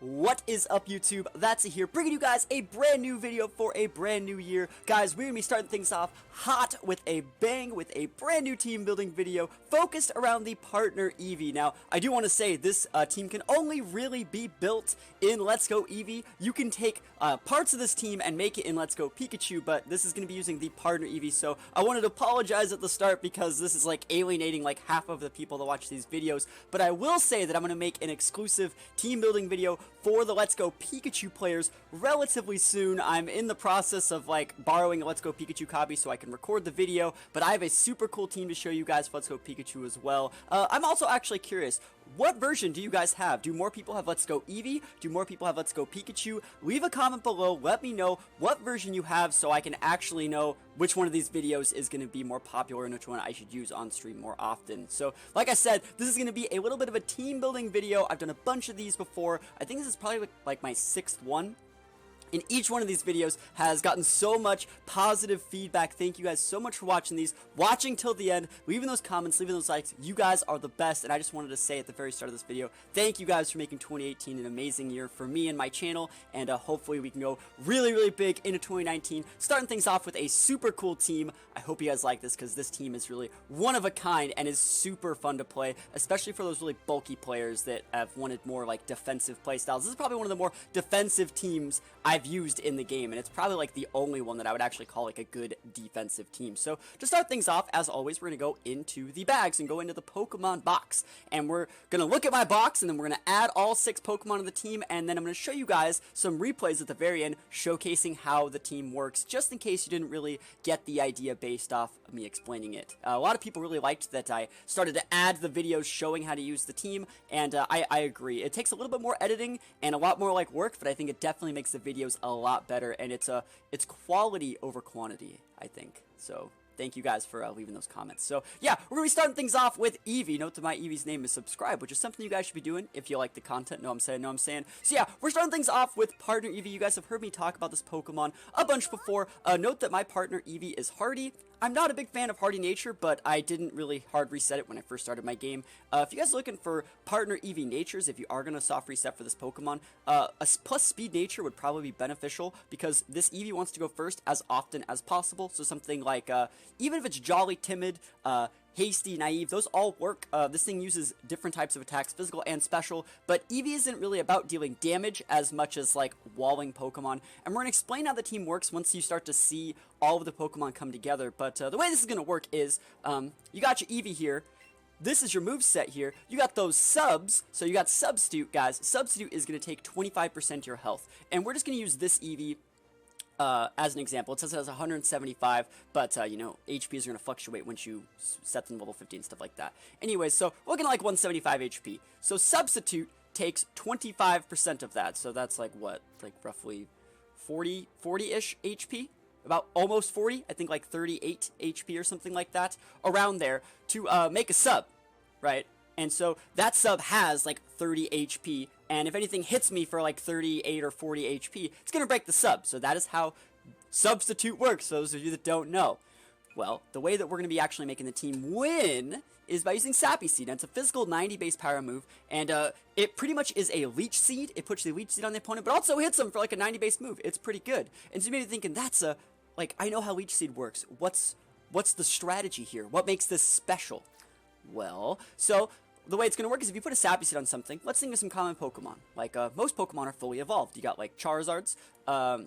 What is up, YouTube? That's here, bringing you guys a brand new video for a brand new year. Guys, we're gonna be starting things off hot with a bang with a brand new team building video focused around the partner Eevee. Now, I do want to say this team can only really be built in Let's Go Eevee. You can take parts of this team and make it in Let's Go Pikachu, but this is gonna be using the partner Eevee. So I wanted to apologize at the start because this is like alienating like half of the people that watch these videos. But I will say that I'm gonna make an exclusive team building video for the Let's Go Pikachu players relatively soon. I'm in the process of like borrowing a Let's Go Pikachu copy so I can record the video, but I have a super cool team to show you guys for Let's Go Pikachu as well. I'm also actually curious, what version do you guys have? Do more people have Let's Go Eevee? Do more people have Let's Go Pikachu? Leave a comment below, let me know what version you have so I can actually know which one of these videos is going to be more popular and which one I should use on stream more often. So, like I said, this is going to be a little bit of a team building video. I've done a bunch of these before. I think this is probably like my 6th one. And each one of these videos has gotten so much positive feedback. Thank you guys so much for watching these, watching till the end, leaving those comments, leaving those likes. You guys are the best, and I just wanted to say at the very start of this video, thank you guys for making 2018 an amazing year for me and my channel, and hopefully we can go really, really big into 2019, starting things off with a super cool team. I hope you guys like this, because this team is really one of a kind and is super fun to play, especially for those really bulky players that have wanted more like defensive playstyles. This is probably one of the more defensive teams I've used in the game, and it's probably like the only one that I would actually call like a good defensive team. So to start things off, as always, we're gonna go into the bags and go into the Pokemon box, and we're gonna look at my box, and then we're gonna add all 6 Pokemon to the team, and then I'm gonna show you guys some replays at the very end showcasing how the team works, just in case you didn't really get the idea based off of me explaining it. A lot of people really liked that I started to add the videos showing how to use the team, and I agree. It takes a little bit more editing and a lot more like work, but I think it definitely makes the videos a lot better, and it's quality over quantity, I think. So thank you guys for leaving those comments. So yeah, we're gonna be starting things off with Eevee. Note that my Eevee's name is subscribe, which is something you guys should be doing if you like the content. Know what I'm saying. So yeah, we're starting things off with partner Eevee. You guys have heard me talk about this Pokemon a bunch before. Note that my partner Eevee is hardy. I'm not a big fan of hardy nature, but I didn't really hard reset it when I first started my game. If you guys are looking for partner Eevee natures, if you are going to soft reset for this Pokemon, a plus speed nature would probably be beneficial, because this Eevee wants to go first as often as possible. So something like, even if it's jolly, timid, hasty, naive, those all work. This thing uses different types of attacks, physical and special, but Eevee isn't really about dealing damage as much as like walling Pokemon, and we're going to explain how the team works once you start to see all of the Pokemon come together. But the way this is going to work is, you got your Eevee here. This is your moveset here. You got those subs, so you got Substitute, guys. Substitute is going to take 25% of your health, and we're just going to use this Eevee as an example. It says it has 175, but, you know, HPs are going to fluctuate once you set them level 50 and stuff like that. Anyways, so we're looking at like 175 HP. So Substitute takes 25% of that, so that's like what? Like roughly 40-ish HP? About almost 40, I think like 38 HP or something like that, around there, to make a sub, right? And so that sub has like 30 HP, and if anything hits me for like 38 or 40 HP, it's going to break the sub. So that is how Substitute works, those of you that don't know. Well, the way that we're going to be actually making the team win is by using Sappy Seed. And it's a physical 90 base power move, and it pretty much is a Leech Seed. It puts the Leech Seed on the opponent, but also hits them for like a 90 base move. It's pretty good. And so you may be thinking, that's a, like, I know how Leech Seed works. What's the strategy here? What makes this special? Well, so the way it's going to work is if you put a Sappy Seed on something, let's think of some common Pokemon. Like, most Pokemon are fully evolved. You got, like, Charizards,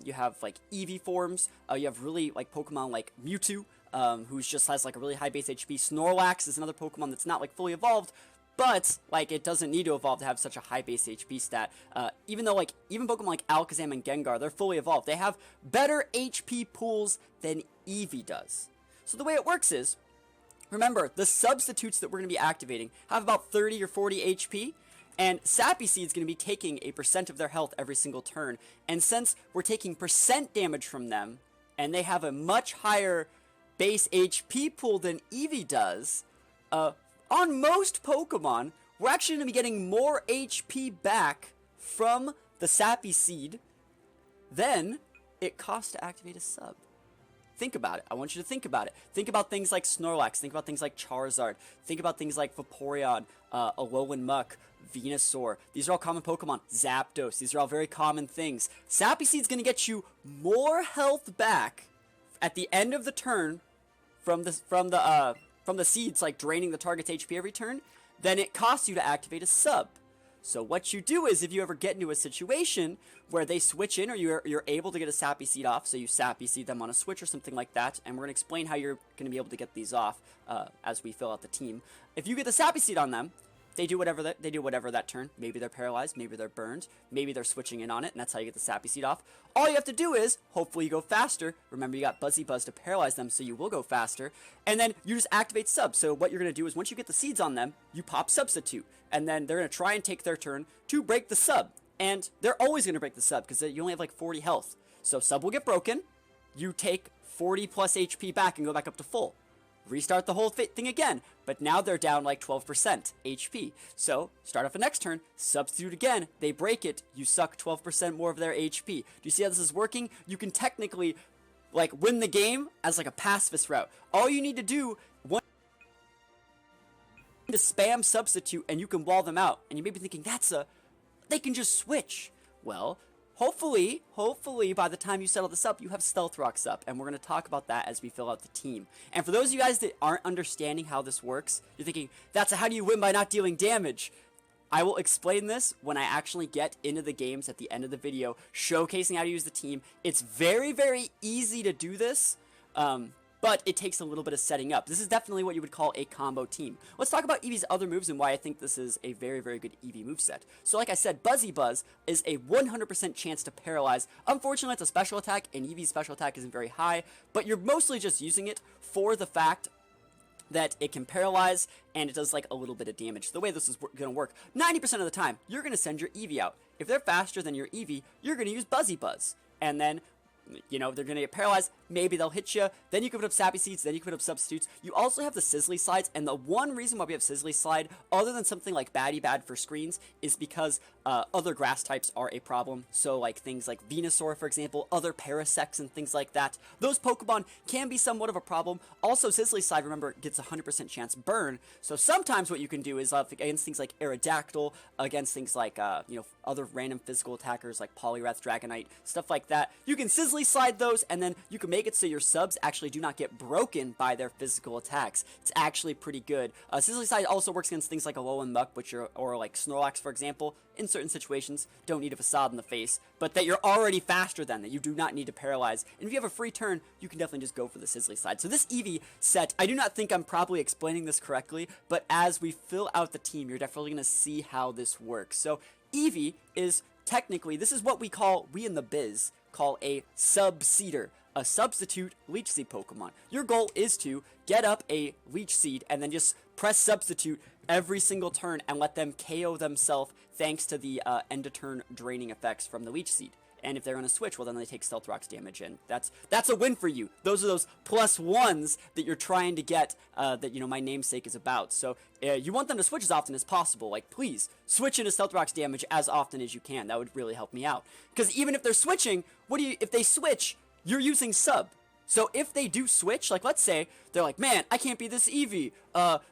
you have, like, Eevee forms, you have really, like, Pokemon like Mewtwo, who just has, like, a really high base HP. Snorlax is another Pokemon that's not, like, fully evolved, but, like, it doesn't need to evolve to have such a high base HP stat. Even though, like, even Pokemon like Alakazam and Gengar, they're fully evolved. They have better HP pools than Eevee does. So the way it works is, remember, the substitutes that we're going to be activating have about 30 or 40 HP, and Sappy Seed's going to be taking a percent of their health every single turn. And since we're taking percent damage from them, and they have a much higher base HP pool than Eevee does, on most Pokemon, we're actually going to be getting more HP back from the Sappy Seed than it costs to activate a sub. Think about it. I want you to think about it. Think about things like Snorlax. Think about things like Charizard. Think about things like Vaporeon, Alolan Muck, Venusaur. These are all common Pokemon. Zapdos. These are all very common things. Sappy Seed's gonna get you more health back at the end of the turn from the seeds, like draining the target's HP every turn, than it costs you to activate a sub. So what you do is, if you ever get into a situation where they switch in, or you're able to get a Sappy Seed off, so you Sappy Seed them on a switch or something like that, and we're going to explain how you're going to be able to get these off as we fill out the team. If you get the Sappy Seed on them, they do whatever that turn. Maybe they're paralyzed, maybe they're burned, maybe they're switching in on it, and that's how you get the Sappy Seed off. All you have to do is, hopefully you go faster. Remember, you got Buzzy Buzz to paralyze them, so you will go faster. And then you just activate Sub. So what you're going to do is, once you get the seeds on them, you pop Substitute. And then they're going to try and take their turn to break the Sub. And they're always going to break the Sub, because you only have like 40 health. So Sub will get broken, you take 40 plus HP back and go back up to full. Restart the whole thing again, but now they're down like 12% HP. So, start off the next turn, substitute again, they break it, you suck 12% more of their HP. Do you see how this is working? You can technically, like, win the game as like a pacifist route. All you need to do, to spam substitute, and you can wall them out. And you may be thinking, they can just switch. Well, hopefully, by the time you settle this up, you have Stealth Rocks up, and we're going to talk about that as we fill out the team. And for those of you guys that aren't understanding how this works, you're thinking, how do you win by not dealing damage? I will explain this when I actually get into the games at the end of the video, showcasing how to use the team. It's very, very easy to do this, but it takes a little bit of setting up. This is definitely what you would call a combo team. Let's talk about Eevee's other moves and why I think this is a very, very good Eevee moveset. So like I said, Buzzy Buzz is a 100% chance to paralyze. Unfortunately, it's a special attack, and Eevee's special attack isn't very high, but you're mostly just using it for the fact that it can paralyze, and it does like a little bit of damage. The way this is going to work, 90% of the time, you're going to send your Eevee out. If they're faster than your Eevee, you're going to use Buzzy Buzz. And then, you know, they're going to get paralyzed, maybe they'll hit you, then you can put up Sappy Seeds, then you can put up Substitutes. You also have the Sizzly Slides, and the one reason why we have Sizzly Slide, other than something like Batty Bad for screens, is because other grass types are a problem. So like things like Venusaur, for example, other Parasects and things like that. Those Pokemon can be somewhat of a problem. Also, Sizzly Slide, remember, gets a 100% chance burn. So sometimes what you can do is against things like Aerodactyl, against things like, you know, other random physical attackers like Poliwrath, Dragonite, stuff like that. You can Sizzly Slide those, and then you can make it so your subs actually do not get broken by their physical attacks. It's actually pretty good. Sizzly Slide also works against things like Alolan Muck, or like Snorlax, for example. In certain situations, don't need a facade in the face, but that you're already faster than, that you do not need to paralyze. And if you have a free turn, you can definitely just go for the Sizzly Slide. So this Eevee set, I do not think I'm probably explaining this correctly, but as we fill out the team, you're definitely going to see how this works. So Eevee is technically, this is what we in the biz call a sub-seeder, a substitute Leech Seed Pokemon. Your goal is to get up a Leech Seed and then just press substitute every single turn and let them KO themselves thanks to the end of turn draining effects from the Leech Seed. And if they're on a switch, well, then they take Stealth Rocks damage, and that's a win for you. Those are those +1s that you're trying to get, that, you know, my namesake is about. So you want them to switch as often as possible. Like, please switch into Stealth Rocks damage as often as you can. That would really help me out. Because even if they're switching, if they switch, you're using sub. So if they do switch, like let's say they're like, man, I can't beat this Eevee.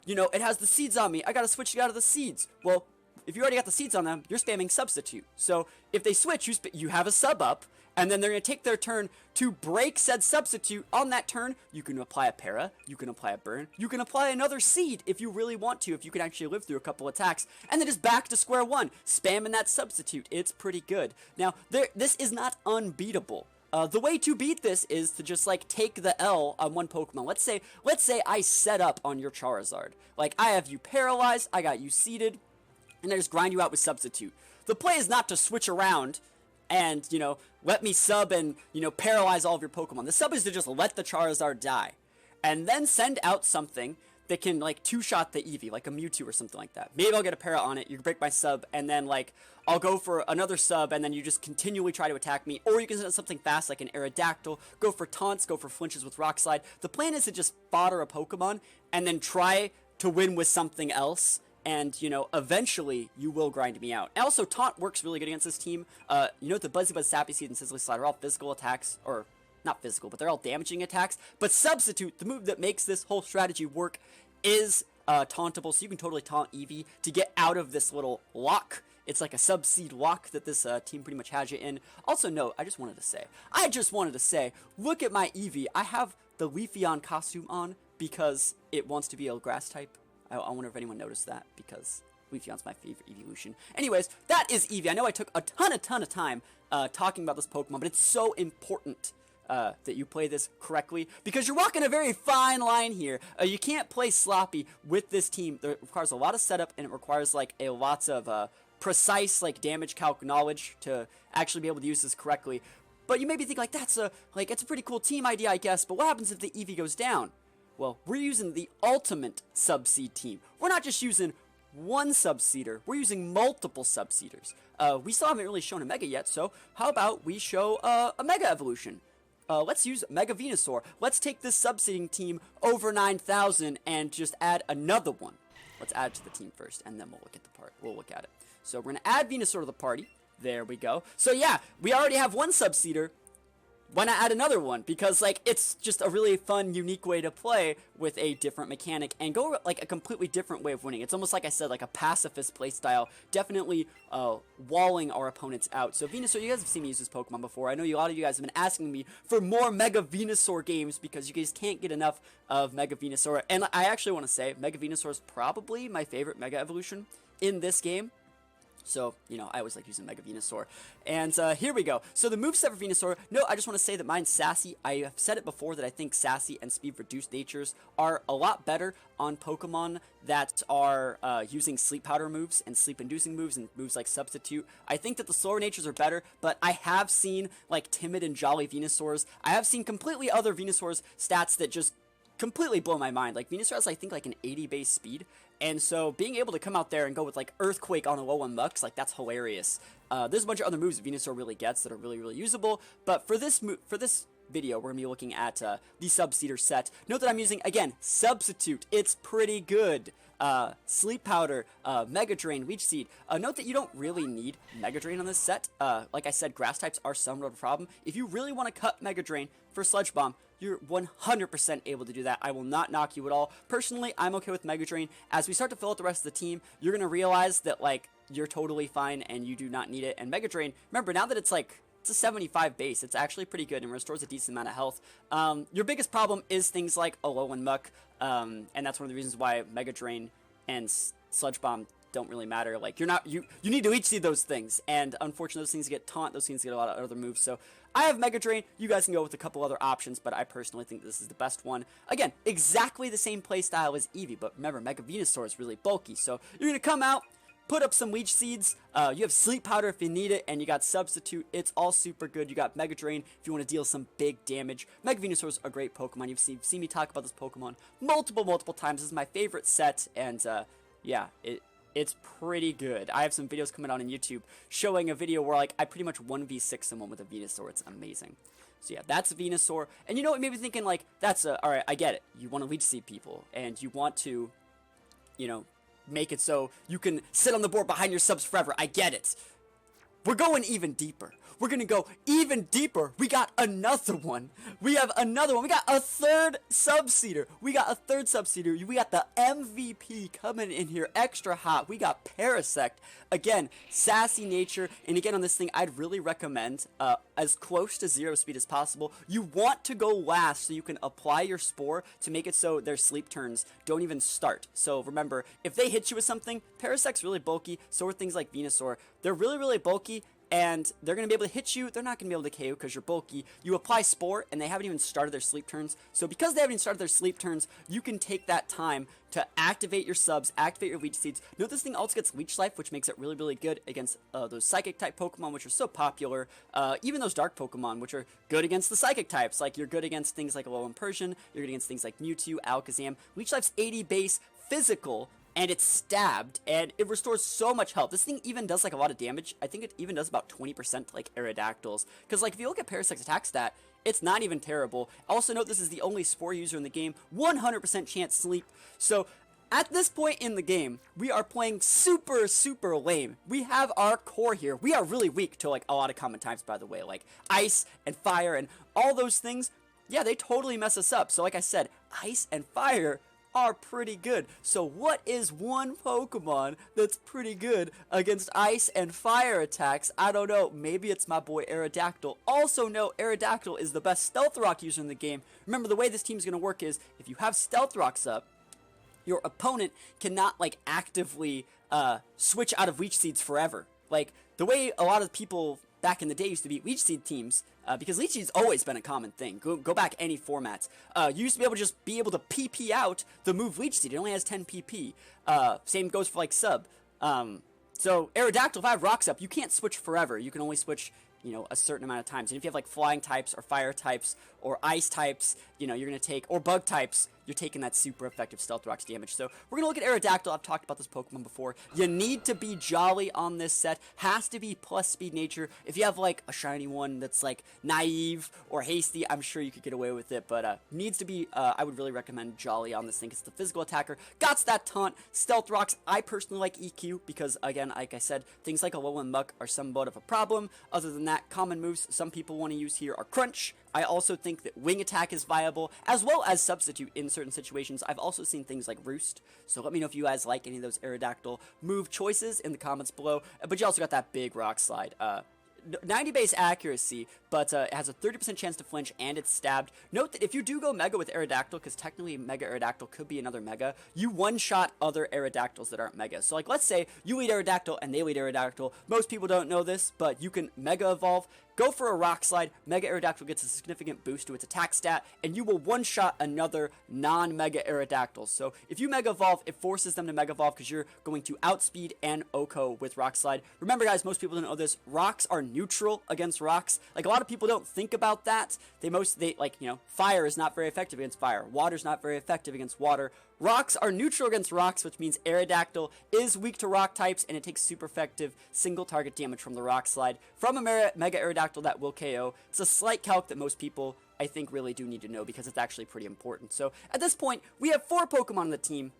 You know, it has the seeds on me. I gotta switch it out of the seeds. Well, if you already got the seeds on them, you're spamming substitute. So if they switch, you have a sub up, and then they're gonna take their turn to break said substitute. On that turn, you can apply a para, you can apply a burn, you can apply another seed if you really want to, if you can actually live through a couple attacks, and then just back to square one, spamming that substitute. It's pretty good. Now, this is not unbeatable. The way to beat this is to just like take the L on one Pokemon. Let's say I set up on your Charizard. Like, I have you paralyzed, I got you seeded, and I just grind you out with substitute. The play is not to switch around and, you know, let me sub and, you know, paralyze all of your Pokemon. The sub is to just let the Charizard die, and then send out something that can, like, two-shot the Eevee, like a Mewtwo or something like that. Maybe I'll get a para on it, you can break my sub, and then, like, I'll go for another sub, and then you just continually try to attack me. Or you can send something fast, like an Aerodactyl, go for taunts, go for flinches with Rock Slide. The plan is to just fodder a Pokemon, and then try to win with something else, and, you know, eventually you will grind me out. And also, Taunt works really good against this team. You know, the Buzzy Buzz, Sappy Seed, and Sizzly Slide are all physical attacks, or not physical, but they're all damaging attacks. But Substitute, the move that makes this whole strategy work, is tauntable, so you can totally taunt Eevee to get out of this little lock. It's like a sub-seed lock that this team pretty much has you in. Also note, I just wanted to say, look at my Eevee. I have the Leafeon costume on because it wants to be a grass type. I wonder if anyone noticed that, because Leafeon's my favorite evolution. Anyways, that is Eevee. I know I took a ton of time talking about this Pokemon, but it's so important that you play this correctly, because you're walking a very fine line here. You can't play sloppy with this team. It requires a lot of setup, and it requires like a lots of precise like damage calc knowledge to actually be able to use this correctly. But you maybe think like it's a pretty cool team idea, I guess, but what happens if the Eevee goes down? Well, we're using the ultimate subseed team. We're not just using one subseeder, we're using multiple subseeders. We still haven't really shown a Mega yet, so how about we show a Mega evolution? Let's use Mega Venusaur. Let's take this subseeding team over 9,000 and just add another one. Let's add it to the team first, and then we'll look at it. So we're gonna add Venusaur to the party. There we go. So yeah, we already have one subseeder. Why not add another one? Because like it's just a really fun, unique way to play with a different mechanic and go like a completely different way of winning. It's almost like I said, like a pacifist playstyle, definitely walling our opponents out. So Venusaur, you guys have seen me use this Pokemon before. I know a lot of you guys have been asking me for more Mega Venusaur games because you guys can't get enough of Mega Venusaur. And I actually want to say Mega Venusaur is probably my favorite Mega evolution in this game. So, you know, I always like using Mega Venusaur. And here we go. So the moveset for Venusaur, no, I just want to say that mine's Sassy. I have said it before that I think Sassy and Speed Reduced natures are a lot better on Pokemon that are using Sleep Powder moves and Sleep Inducing moves and moves like Substitute. I think that the slower natures are better, but I have seen like Timid and Jolly Venusaurs. I have seen completely other Venusaurs stats that just completely blow my mind. Like Venusaur has, I think, like an 80 base speed. And so being able to come out there and go with like Earthquake on a low on Lux, like that's hilarious. There's a bunch of other moves that Venusaur really gets that are really, really usable. But for this video, we're going to be looking at the Subseeder set. Note that I'm using, again, Substitute. It's pretty good. Sleep Powder, Mega Drain, Leech Seed. Note that you don't really need Mega Drain on this set. Like I said, grass types are somewhat of a problem. If you really want to cut Mega Drain for Sludge Bomb, you're 100% able to do that. I will not knock you at all. Personally, I'm okay with Mega Drain. As we start to fill out the rest of the team, you're going to realize that, like, you're totally fine and you do not need it. And Mega Drain, remember, now that it's a 75 base, it's actually pretty good and restores a decent amount of health. Your biggest problem is things like Alolan Muck, and that's one of the reasons why Mega Drain and Sludge Bomb don't really matter. Like, you need to Leech Seed those things, and unfortunately those things get Taunt, those things get a lot of other moves. So I have Mega Drain. You guys can go with a couple other options, but I personally think this is the best one. Again, exactly the same play style as Eevee, but remember, Mega Venusaur is really bulky, so you're gonna come out, put up some Leech Seeds, you have Sleep Powder if you need it, and you got Substitute. It's all super good. You got Mega Drain if you want to deal some big damage. Mega Venusaur is a great Pokemon. You've seen me talk about this Pokemon multiple times. This is my favorite set, and yeah, it's pretty good. I have some videos coming out on YouTube showing a video where like I pretty much 1v6 someone with a Venusaur. It's amazing. So yeah, that's Venusaur. And you know what made me thinking, like, alright, I get it. You want to Leech Seed people, and you want to, you know, make it so you can sit on the board behind your subs forever. I get it. We're going even deeper. We're going to go even deeper. We got another one. We have another one. We got a third Subseeder. We got the MVP coming in here extra hot. We got Parasect. Again, sassy nature. And again, on this thing, I'd really recommend as close to 0 speed as possible. You want to go last so you can apply your Spore to make it so their sleep turns don't even start. So remember, if they hit you with something, Parasect's really bulky. So are things like Venusaur. They're really, really bulky. And they're going to be able to hit you. They're not going to be able to KO because you're bulky. You apply Spore, and they haven't even started their sleep turns. So because they haven't even started their sleep turns, you can take that time to activate your subs, activate your Leech Seeds. Note this thing also gets Leech Life, which makes it really, really good against those Psychic-type Pokemon, which are so popular. Even those Dark Pokemon, which are good against the Psychic types. Like, you're good against things like Alolan Persian. You're good against things like Mewtwo, Alakazam. Leech Life's 80 base, physical, and it's stabbed, and it restores so much health. This thing even does, like, a lot of damage. I think it even does about 20% to, like, Aerodactyls. Because, like, if you look at Parasect's attack stat, it's not even terrible. Also note this is the only Spore user in the game. 100% chance sleep. So, at this point in the game, we are playing super, super lame. We have our core here. We are really weak to, like, a lot of common types, by the way. Like, Ice and Fire and all those things. Yeah, they totally mess us up. So, like I said, Ice and Fire are pretty good. So what is one Pokemon that's pretty good against ice and fire attacks? I don't know. Maybe it's my boy Aerodactyl. Also know Aerodactyl is the best Stealth Rock user in the game. Remember, the way this team's going to work is if you have Stealth Rocks up, your opponent cannot, like, actively switch out of Leech Seeds forever. Like, the way a lot of people back in the day used to beat Leech Seed teams, because Leech Seed's always been a common thing. Go back any formats. You used to be able to just be able to PP out the move Leech Seed. It only has 10 PP. Same goes for, like, Sub. So, Aerodactyl, if I have Rocks up, you can't switch forever. You can only switch, you know, a certain amount of times. And if you have, like, Flying types or Fire types or Ice types, you know, you're going to take, or Bug types, you're taking that super effective Stealth Rocks damage. So we're going to look at Aerodactyl. I've talked about this Pokemon before. You need to be Jolly on this set. Has to be plus Speed Nature. If you have, like, a shiny one that's, like, Naive or Hasty, I'm sure you could get away with it. But needs to be, I would really recommend Jolly on this thing. It's the physical attacker. Got that Taunt. Stealth Rocks, I personally like EQ because, again, like I said, things like Alolan Muck are somewhat of a problem. Other than that, common moves some people want to use here are Crunch. I also think that Wing Attack is viable, as well as Substitute in certain situations. I've also seen things like Roost, so let me know if you guys like any of those Aerodactyl move choices in the comments below. But you also got that big Rock Slide. 90 base accuracy, but it has a 30% chance to flinch, and it's stabbed. Note that if you do go Mega with Aerodactyl, because technically Mega Aerodactyl could be another Mega, you one-shot other Aerodactyls that aren't Mega. So, like, let's say you lead Aerodactyl and they lead Aerodactyl. Most people don't know this, but you can Mega Evolve, go for a Rock Slide, Mega Aerodactyl gets a significant boost to its attack stat, and you will one-shot another non-Mega Aerodactyl. So if you Mega Evolve, it forces them to Mega Evolve because you're going to outspeed and OHKO with Rock Slide. Remember, guys, most people don't know this. Rocks are neutral against rocks. Like, a lot of people don't think about that. They like, you know, fire is not very effective against fire. Water's not very effective against water. Rocks are neutral against rocks, which means Aerodactyl is weak to rock types, and it takes super effective single target damage from the Rock Slide. From a Mega Aerodactyl that will KO. It's a slight calc that most people, I think, really do need to know because it's actually pretty important. So, at this point, we have 4 Pokemon on the team.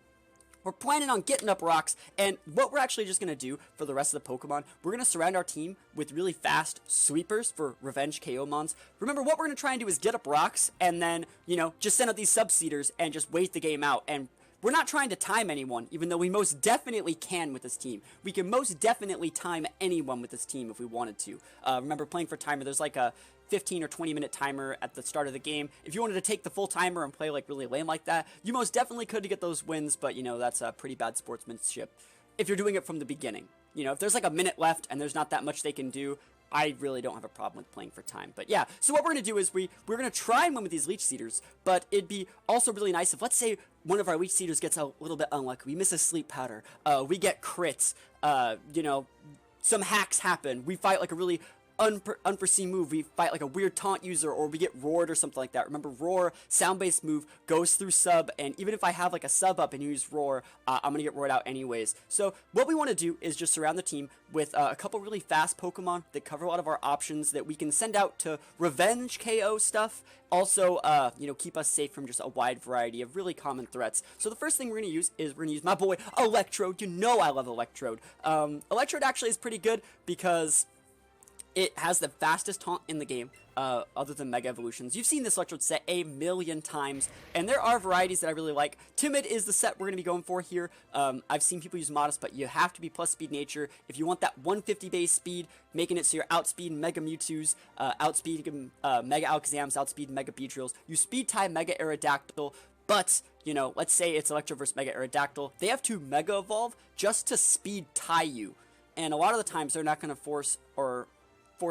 We're planning on getting up rocks, and what we're actually just going to do for the rest of the Pokemon, we're going to surround our team with really fast sweepers for revenge KO mons. Remember, what we're going to try and do is get up rocks, and then, you know, just send out these Subseeders and just wait the game out. And we're not trying to time anyone, even though we most definitely can with this team. We can most definitely time anyone with this team if we wanted to. Remember, playing for timer, there's like a 15 or 20 minute timer at the start of the game. If you wanted to take the full timer and play, like, really lame like that, you most definitely could to get those wins, but, you know, that's pretty bad sportsmanship if you're doing it from the beginning. You know, if there's like a minute left and there's not that much they can do, I really don't have a problem with playing for time. But yeah, so what we're going to do is we're going to try and win with these Leech Seeders, but it'd be also really nice if, let's say, one of our Leech Seeders gets a little bit unlucky. We miss a Sleep Powder. We get crits. You know, some hacks happen. We fight like a really unforeseen move. We fight like a weird taunt user, or we get roared or something like that. Remember, roar, sound-based move, goes through sub, and even if I have like a sub up and use roar, I'm gonna get roared out anyways. So what we want to do is just surround the team with a couple really fast Pokemon that cover a lot of our options that we can send out to revenge KO stuff. Also, you know, keep us safe from just a wide variety of really common threats. So the first thing we're gonna use is we're gonna use my boy Electrode. You know I love Electrode. Electrode actually is pretty good because it has the fastest taunt in the game, other than Mega Evolutions. You've seen this Electrode set a million times, and there are varieties that I really like. Timid is the set we're going to be going for here. I've seen people use Modest, but you have to be plus Speed Nature. If you want that 150 base speed, making it so you're outspeed Mega Mewtwo's, outspeed Mega Alakazam's, outspeed Mega Beedrills, you speed tie Mega Aerodactyl, but, you know, let's say it's Electro versus Mega Aerodactyl. They have to Mega Evolve just to speed tie you, and a lot of the times they're not going to force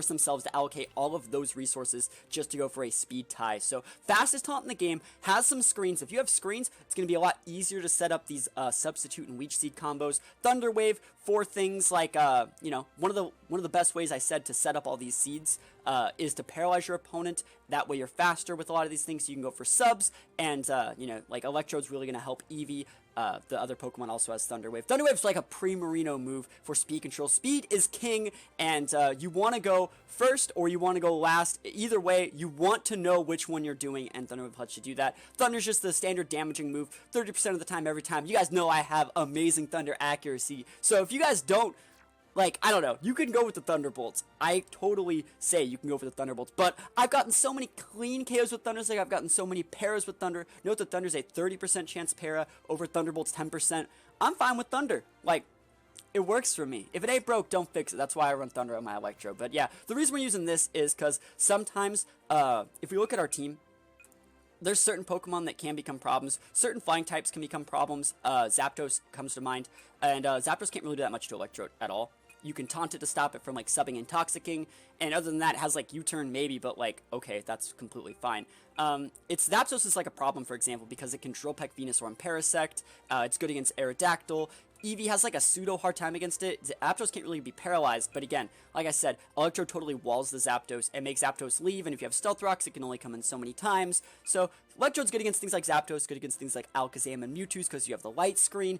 themselves to allocate all of those resources just to go for a speed tie. So fastest taunt in the game, has some screens. If you have screens, it's going to be a lot easier to set up these Substitute and Leech Seed combos. Thunder Wave for things like, you know, one of the best ways I said to set up all these seeds is to paralyze your opponent. That way you're faster with a lot of these things, so you can go for subs, and, you know, like Electrode's really going to help Eevee. The other Pokemon also has Thunder Wave. Thunder Wave's like a pre-Marino move for speed control. Speed is king, and you want to go first or you want to go last. Either way, you want to know which one you're doing, and Thunder Wave lets you do that. Thunder's just the standard damaging move 30% of the time every time. You guys know I have amazing Thunder accuracy, so if you guys don't like, I don't know, you can go with the Thunderbolts. I totally say you can go for the Thunderbolts, but I've gotten so many clean KOs with Thunders, like I've gotten so many paras with Thunder. Note that Thunder's a 30% chance para over Thunderbolts 10%. I'm fine with Thunder. Like, it works for me. If it ain't broke, don't fix it. That's why I run Thunder on my Electrode. But yeah, the reason we're using this is because sometimes, if we look at our team, there's certain Pokemon that can become problems. Certain flying types can become problems. Zapdos comes to mind. And Zapdos can't really do that much to Electrode at all. You can taunt it to stop it from, like, subbing and Toxicking. And other than that, it has, like, U-turn maybe, but, like, okay, that's completely fine. Zapdos is, like, a problem, for example, because it can Drill Peck Venusaur and Parasect. It's good against Aerodactyl. Eevee has, like, a pseudo hard time against it. Zapdos can't really be paralyzed, but again, like I said, Electrode totally walls the Zapdos and makes Zapdos leave, and if you have Stealth Rocks, it can only come in so many times. So, Electrode's good against things like Zapdos, good against things like Alakazam and Mewtwo's because you have the light screen.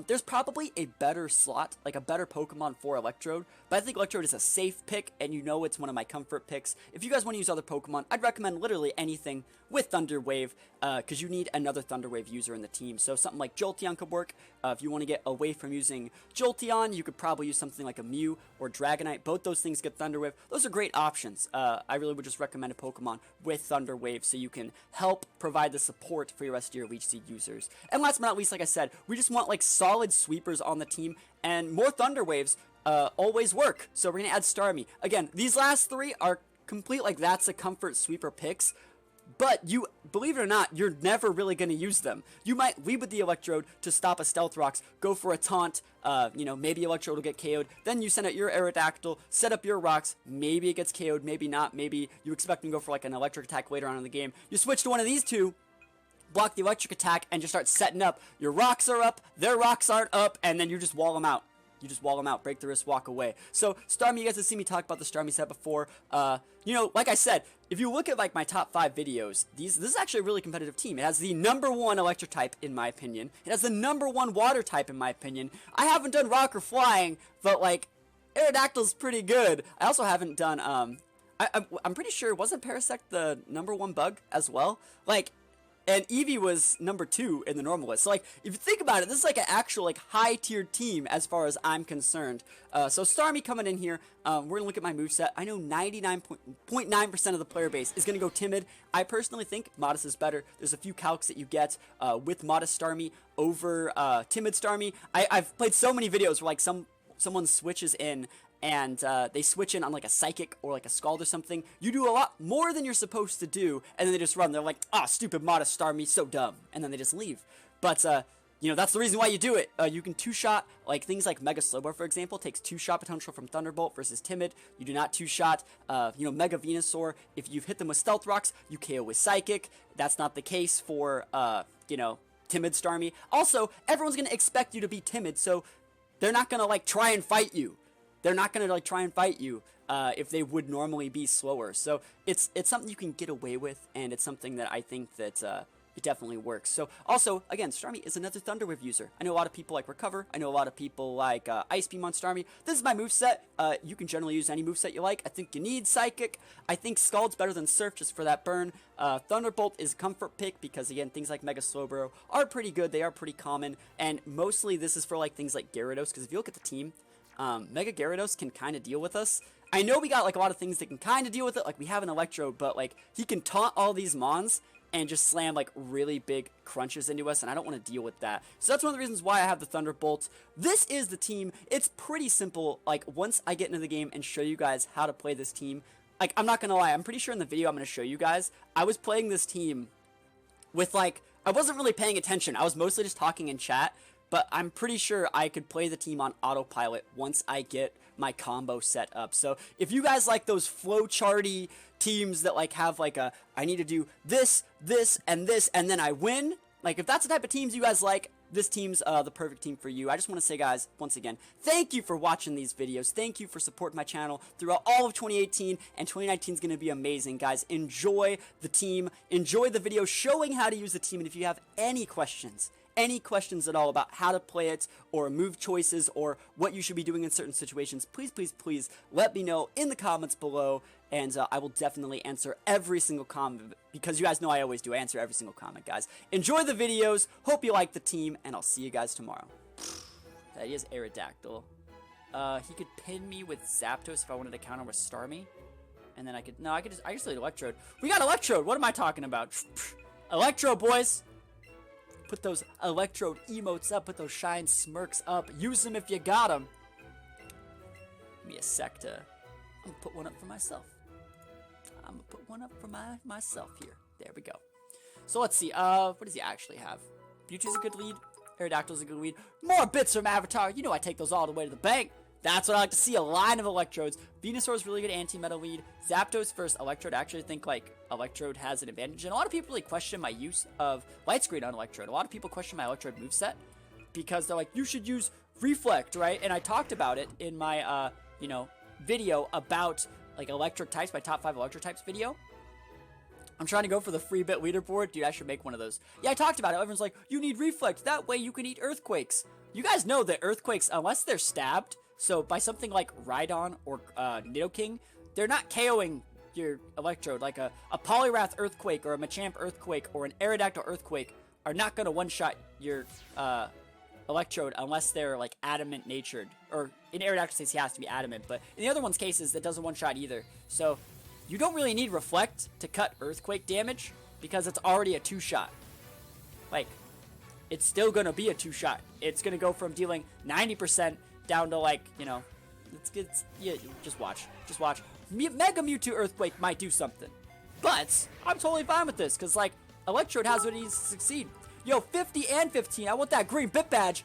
There's probably a better slot, like a better Pokemon for Electrode, but I think Electrode is a safe pick, and you know it's one of my comfort picks. If you guys want to use other Pokemon, I'd recommend literally anything with Thunder Wave, because you need another Thunder Wave user in the team. So something like Jolteon could work. If you want to get away from using Jolteon, you could probably use something like a Mew or Dragonite. Both those things get Thunder Wave. Those are great options. I really would just recommend a Pokemon with Thunder Wave so you can help provide the support for your rest of your Leech Seed users. And last but not least, like I said, we just want like solid sweepers on the team, and more Thunder Waves always work. So we're going to add Starme. Again, these last three are complete, like, that's a comfort sweeper picks. But you, believe it or not, you're never really going to use them. You might lead with the Electrode to stop a Stealth Rocks, go for a taunt, you know, maybe Electrode will get KO'd, then you send out your Aerodactyl, set up your rocks, maybe it gets KO'd, maybe not, maybe you expect them to go for like an electric attack later on in the game. You switch to one of these two, block the electric attack, and just start setting up. Your rocks are up, their rocks aren't up, and then you just wall them out. You just wall them out, break the wrist, walk away. So, Starme, you guys have seen me talk about the Starme set before. You know, like I said, if you look at, like, my top 5 videos, this is actually a really competitive team. It has the #1 electric type, in my opinion. It has the #1 water type, in my opinion. I haven't done rock or flying, but, like, Aerodactyl's pretty good. I also haven't done, I'm pretty sure, wasn't Parasect the #1 bug as well? Like, and Eevee was #2 in the normal list. So, like, if you think about it, this is, like, an actual, like, high-tiered team as far as I'm concerned. So, Starme coming in here, we're going to look at my moveset. I know 99.9% of the player base is going to go Timid. I personally think Modest is better. There's a few calcs that you get with Modest Starme over Timid Starme. I've played so many videos where, like, someone switches in and they switch in on like a Psychic or like a Scald or something. You do a lot more than you're supposed to do, and then they just run. They're like, ah, stupid Modest Starme, so dumb, and then they just leave. But you know, that's the reason why you do it. You can 2-shot, like things like Mega Slowbro, for example, takes 2-shot potential from Thunderbolt versus Timid. You do not 2-shot, you know, Mega Venusaur. If you've hit them with Stealth Rocks, you KO with Psychic. That's not the case for, you know, Timid Starme. Also, everyone's going to expect you to be timid, so they're not going to, like, try and fight you. They're not going to, like, try and fight you if they would normally be slower. So it's something you can get away with, and it's something that I think that it definitely works. So also, again, Starme is another Thunder Wave user. I know a lot of people like Recover. I know a lot of people like Ice Beam on Starme. This is my moveset. You can generally use any moveset you like. I think you need Psychic. I think Scald's better than Surf just for that burn. Thunderbolt is a comfort pick because, again, things like Mega Slowbro are pretty good. They are pretty common. And mostly this is for, like, things like Gyarados, because if you look at the team, Mega Gyarados can kind of deal with us. I know we got, like, a lot of things that can kind of deal with it. Like, we have an Electrode, but, like, he can taunt all these Mons and just slam, like, really big crunches into us, and I don't want to deal with that. So that's one of the reasons why I have the Thunderbolt. This is the team. It's pretty simple. Like, once I get into the game and show you guys how to play this team, like, I'm not going to lie. I'm pretty sure in the video I'm going to show you guys, I was playing this team with, like, I wasn't really paying attention. I was mostly just talking in chat. But I'm pretty sure I could play the team on autopilot once I get my combo set up. So if you guys like those flowcharty teams that like have like a, I need to do this, this, and then I win. Like if that's the type of teams you guys like, this team's the perfect team for you. I just want to say, guys, once again, thank you for watching these videos. Thank you for supporting my channel throughout all of 2018, and 2019 is going to be amazing, guys. Enjoy the team. Enjoy the video showing how to use the team, and if you have any questions at all about how to play it, or move choices, or what you should be doing in certain situations, please, please, please let me know in the comments below, and I will definitely answer every single comment, because you guys know I always do. I answer every single comment, guys. Enjoy the videos, hope you like the team, and I'll see you guys tomorrow. That is Aerodactyl. He could pin me with Zapdos if I wanted to counter with Starmie. And then I just lead Electrode. We got Electrode! What am I talking about? Electrode, boys! Put those Electrode emotes up, put those shine smirks up. Use them if you got them. Give me a sec to... I'm gonna put one up for myself. I'm gonna put one up for myself here. There we go. So let's see, what does he actually have? Mewtwo's a good lead. Aerodactyl's a good lead. More bits from Avatar. You know I take those all the way to the bank. That's what I like to see, a line of Electrodes. Venusaur's really good anti-meta lead. Zapdos first, Electrode. I actually think, like, Electrode has an advantage. And a lot of people really question my use of Light Screen on Electrode. A lot of people question my Electrode moveset because they're like, you should use Reflect, right? And I talked about it in my, you know, video about, like, electric types, my top 5 electric types video. I'm trying to go for the free bit leaderboard. Dude, I should make one of those. Yeah, I talked about it. Everyone's like, you need Reflect. That way you can eat Earthquakes. You guys know that Earthquakes, unless they're stabbed, so by something like Rhydon or Nidoking, they're not KOing your Electrode. Like a Poliwrath Earthquake or a Machamp Earthquake or an Aerodactyl Earthquake are not going to one-shot your Electrode unless they're like adamant natured. Or in Aerodactyl's case, he has to be adamant. But in the other one's cases, that doesn't one-shot either. So you don't really need Reflect to cut Earthquake damage because it's already a 2-shot. Like, it's still going to be a 2-shot. It's going to go from dealing 90% down to, like, you know, yeah, just watch. Just watch. Mega Mewtwo Earthquake might do something. But I'm totally fine with this because, like, Electrode has what it needs to succeed. Yo, 50 and 15. I want that green bit badge.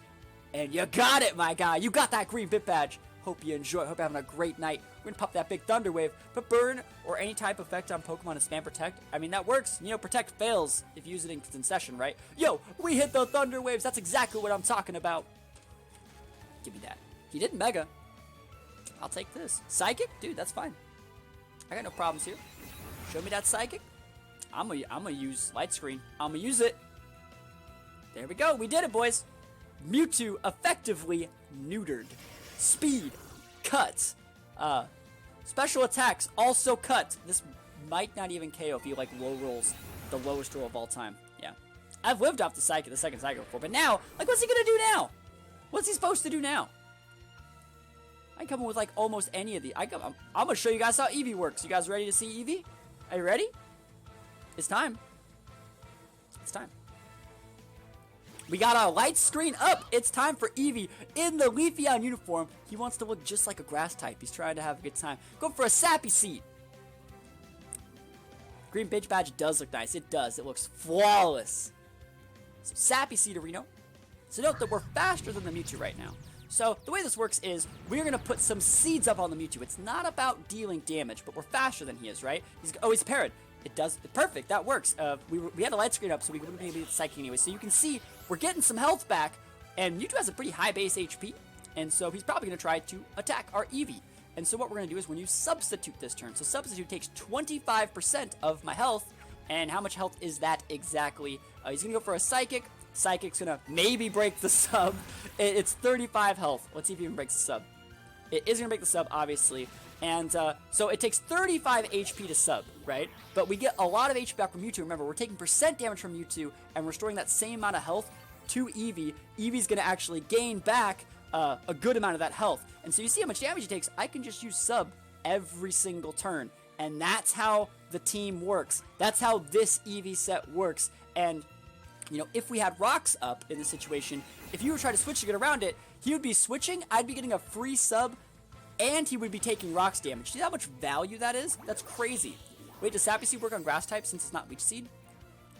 And you got it, my guy. You got that green bit badge. Hope you enjoy. Hope you're having a great night. We're going to pop that big Thunder Wave. Put Burn or any type of effect on Pokemon and spam Protect. I mean, that works. You know, Protect fails if you use it in session, right? Yo, we hit the Thunder Waves. That's exactly what I'm talking about. Give me that. He didn't Mega. I'll take this. Psychic? Dude, that's fine. I got no problems here. Show me that Psychic. I'm gonna use Light Screen. I'm gonna use it. There we go. We did it, boys. Mewtwo effectively neutered. Speed. Cut. Special attacks also cut. This might not even KO if he, like, low rolls the lowest roll of all time. Yeah. I've lived off the second Psychic before, but now, like, what's he gonna do now? What's he supposed to do now? I can come in with, like, almost any of the... I'm going to show you guys how Eevee works. You guys ready to see Eevee? Are you ready? It's time. It's time. We got our Light Screen up. It's time for Eevee in the Leafeon uniform. He wants to look just like a grass type. He's trying to have a good time. Go for a Sappy Seed. Green Bitch Badge does look nice. It does. It looks flawless. So Sappy Seed Arena. So note that we're faster than the Mewtwo right now. So the way this works is we're going to put some seeds up on the Mewtwo. It's not about dealing damage, but we're faster than he is, right? He's parried. It does. Perfect. That works. We had a Light Screen up, so we wouldn't be able to get the Psychic anyway. So you can see we're getting some health back, and Mewtwo has a pretty high base HP, and so he's probably going to try to attack our Eevee. And so what we're going to do is we're going to Substitute this turn. So Substitute takes 25% of my health, and how much health is that exactly? He's going to go for a Psychic. Psychic's gonna maybe break the sub. It's 35 health. Let's see if he even breaks the sub. It is gonna break the sub, obviously. And so it takes 35 HP to sub, right? But we get a lot of HP back from Mewtwo. Remember, we're taking percent damage from Mewtwo and restoring that same amount of health to Eevee. Eevee's gonna actually gain back a good amount of that health. And so you see how much damage he takes. I can just use sub every single turn. And that's how the team works. That's how this Eevee set works. And you know, if we had rocks up in this situation, if you were trying to switch to get around it, he would be switching, I'd be getting a free sub, and he would be taking rocks damage. See how much value that is? That's crazy. Wait, does Sappy Seed work on grass type since it's not Leech Seed?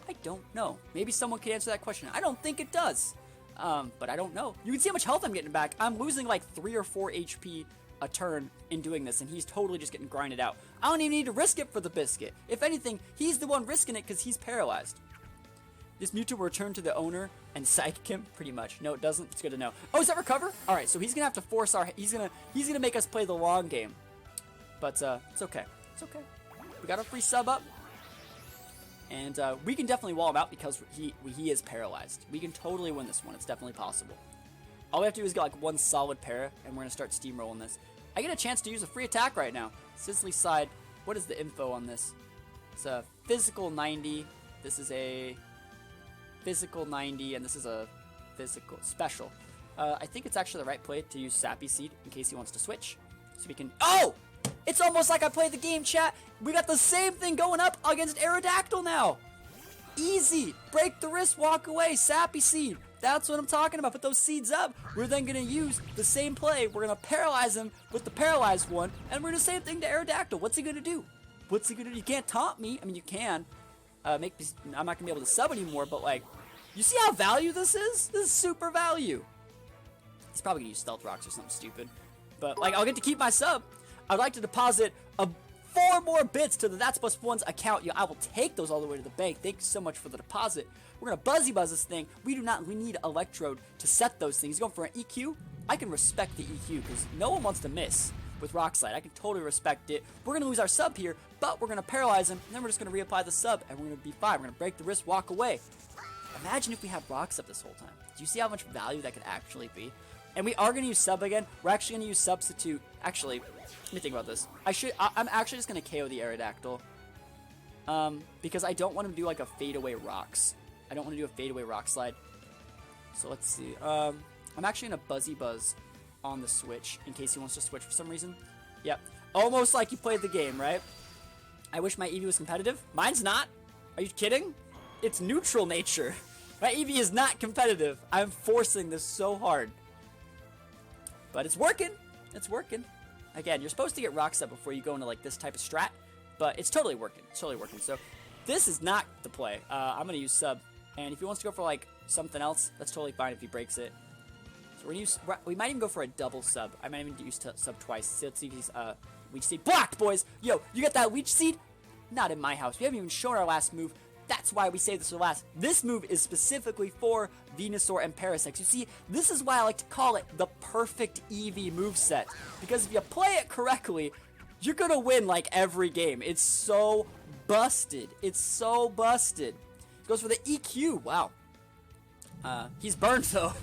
I don't know. Maybe someone could answer that question. I don't think it does. But I don't know. You can see how much health I'm getting back. I'm losing like 3 or 4 HP a turn in doing this, and he's totally just getting grinded out. I don't even need to risk it for the biscuit. If anything, he's the one risking it because he's paralyzed. This Mewtwo will return to the owner and psychic him, pretty much. No, it doesn't. It's good to know. Oh, is that recover? All right, so he's gonna have to force our. He's gonna make us play the long game. But it's okay. It's okay. We got a free sub up, and we can definitely wall him out because he is paralyzed. We can totally win this one. It's definitely possible. All we have to do is get like one solid para, and we're gonna start steamrolling this. I get a chance to use a free attack right now. Sizzly Side. What is the info on this? It's a physical 90. This is a physical 90, and this is a physical special. I think it's actually the right play to use Sappy Seed in case he wants to switch. So we can... Oh! It's almost like I played the game, chat. We got the same thing going up against Aerodactyl now. Easy. Break the wrist, walk away. Sappy Seed. That's what I'm talking about. Put those seeds up. We're then going to use the same play. We're going to paralyze him with the paralyzed one. And we're going to do the same thing to Aerodactyl. What's he going to do? What's he going to do? You can't taunt me. I mean, you can. I'm not going to be able to sub anymore. But, like, you see how value this is? This is super value. He's probably going to use Stealth Rocks or something stupid. But, like, I'll get to keep my sub. I'd like to deposit 4 more bits to the THATSaPlusONE's account. I will take those all the way to the bank. Thank you so much for the deposit. We're going to Buzzy Buzz this thing. We need Electrode to set those things. He's going for an EQ. I can respect the EQ because no one wants to miss with Rock Slide. I can totally respect it. We're going to lose our sub here, but we're going to paralyze him. And then we're just going to reapply the sub, and we're going to be fine. We're going to break the wrist, walk away. Imagine if we had Rock Sub this whole time. Do you see how much value that could actually be? And we are going to use sub again. We're actually going to use substitute. Actually, let me think about this. I'm actually just going to KO the Aerodactyl. Because I don't want him to do like a fadeaway rocks. I don't want to do a fadeaway rock slide. So let's see. I'm actually going to Buzzy Buzz on the switch in case he wants to switch for some reason. Yep. Almost like you played the game, right? I wish my Eevee was competitive. Mine's not. Are you kidding? It's neutral nature. My Eevee is not competitive. I'm forcing this so hard. But it's working. It's working. Again, you're supposed to get Rock Step before you go into like this type of strat. But it's totally working. It's totally working. So this is not the play. I'm going to use sub. And if he wants to go for like something else, that's totally fine if he breaks it. So we're going to use... We might even go for a double sub. I might even use sub twice. So let's see if he's... Leech Seed blocked, boys! Yo, you got that Leech Seed? Not in my house. We haven't even shown our last move. That's why we saved this for last. This move is specifically for Venusaur and Parasect. You see, this is why I like to call it the perfect Eevee moveset. Because if you play it correctly, you're gonna win like every game. It's so busted. It's so busted. Goes for the EQ. Wow. He's burned though.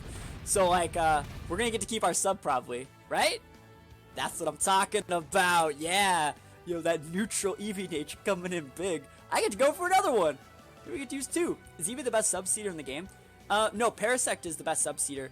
So like, we're gonna get to keep our sub probably, right? That's what I'm talking about. Yeah. Yo, that neutral Eevee nature coming in big. I get to go for another one. We get to use 2. Is Eevee the best sub-seeder in the game? No, Parasect is the best sub-seeder,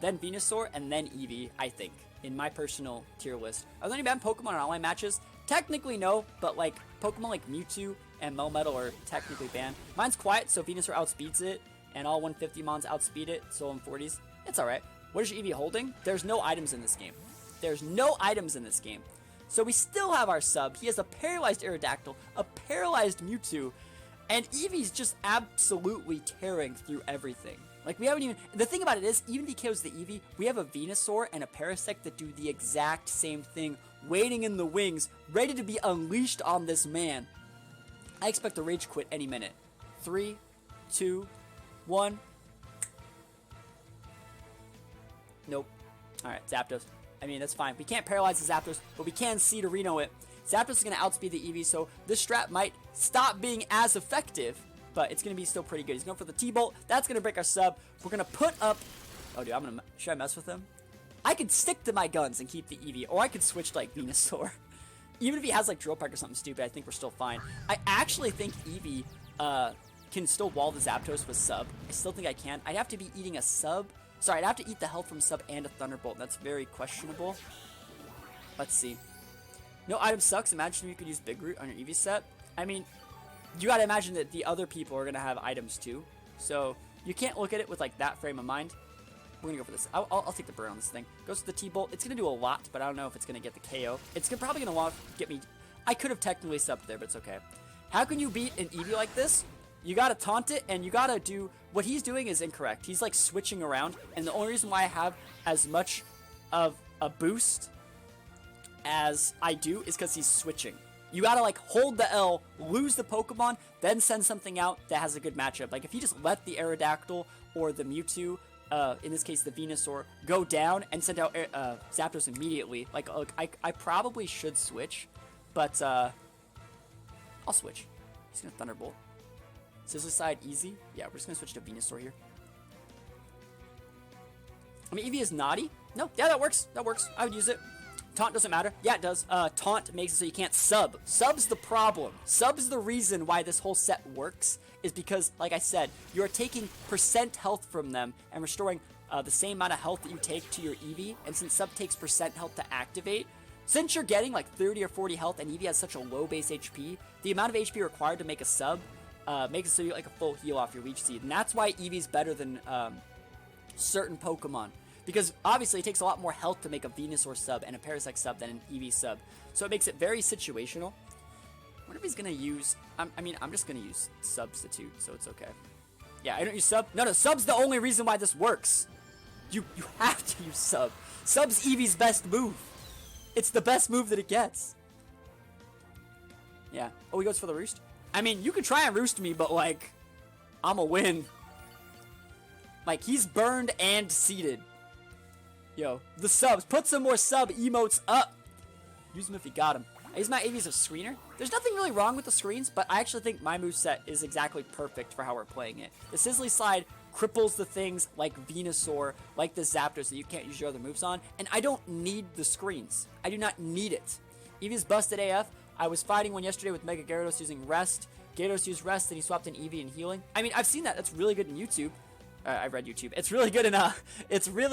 then Venusaur, and then Eevee, I think, in my personal tier list. Are there any banned Pokemon in online matches? Technically, no, but, like, Pokemon like Mewtwo and Melmetal are technically banned. Mine's quiet, so Venusaur outspeeds it, and all 150 mons outspeed it, so in 40s. It's alright. What is your Eevee holding? There's no items in this game. There's no items in this game. So we still have our sub. He has a paralyzed Aerodactyl, a paralyzed Mewtwo, and Eevee's just absolutely tearing through everything. Like, we haven't even... The thing about it is, even if he kills the Eevee, we have a Venusaur and a Parasect that do the exact same thing, waiting in the wings, ready to be unleashed on this man. I expect a Rage Quit any minute. 3, 2, 1. Nope. Alright, Zapdos. I mean, that's fine. We can't paralyze the Zapdos, but we can Seed Reno it. Zapdos is going to outspeed the Eevee, so this strat might stop being as effective, but it's going to be still pretty good. He's going for the T-Bolt. That's going to break our sub. We're going to put up... Oh, dude, should I mess with him? I could stick to my guns and keep the Eevee, or I could switch, like, Venusaur. Even if he has, like, Drill Peck or something stupid, I think we're still fine. I actually think Eevee can still wall the Zapdos with sub. I still think I can. I'd have to be eating a sub. Sorry, I'd have to eat the health from sub and a Thunderbolt. That's very questionable. Let's see. No item sucks. Imagine you could use Big Root on your Eevee set. I mean, you gotta imagine that the other people are gonna have items too. So, you can't look at it with like that frame of mind. We're gonna go for this. I'll take the burn on this thing. Goes to the T-Bolt. It's gonna do a lot, but I don't know if it's gonna get the KO. It's probably gonna want to get me... I could have technically subbed there, but it's okay. How can you beat an Eevee like this? You gotta taunt it, and you gotta do... What he's doing is incorrect. He's like switching around, and the only reason why I have as much of a boost as I do is because he's switching. You gotta like hold the L, lose the Pokemon, then send something out that has a good matchup. Like if you just let the Aerodactyl or the Mewtwo, in this case the Venusaur, go down and send out Zapdos immediately, like I probably should switch, but I'll switch. He's gonna Thunderbolt. Scissor Side easy. Yeah, we're just gonna switch to Venusaur here. I mean, Eevee is naughty. No, yeah, that works. That works. I would use it. Taunt doesn't matter. Yeah, it does. Taunt makes it so you can't sub. Sub's the problem. Sub's the reason why this whole set works, is because, like I said, you're taking percent health from them and restoring the same amount of health that you take to your Eevee, and since sub takes percent health to activate, since you're getting like 30 or 40 health and Eevee has such a low base HP, the amount of HP required to make a sub makes it so you get like a full heal off your Leech Seed, and that's why Eevee's better than certain Pokemon. Because obviously it takes a lot more health to make a Venusaur sub and a Parasect sub than an Eevee sub. So it makes it very situational. I wonder if he's going to use... I mean, I'm just going to use Substitute, so it's okay. Yeah, I don't use Sub. No, Sub's the only reason why this works. You have to use Sub. Sub's Eevee's best move. It's the best move that it gets. Yeah. Oh, he goes for the Roost? I mean, you could try and Roost me, but, like, I'm a win. Like, he's burned and seeded. Yo, the subs. Put some more sub emotes up. Use them if you got them. I use my Eevee as a screener. There's nothing really wrong with the screens, but I actually think my moveset is exactly perfect for how we're playing it. The Sizzly Slide cripples the things like Venusaur, like the Zapdos that you can't use your other moves on, and I don't need the screens. I do not need it. Eevee's busted AF. I was fighting one yesterday with Mega Gyarados using Rest. Gyarados used Rest, and he swapped in Eevee and Healing. I mean, I've seen that. That's really good in YouTube. I read YouTube. It's really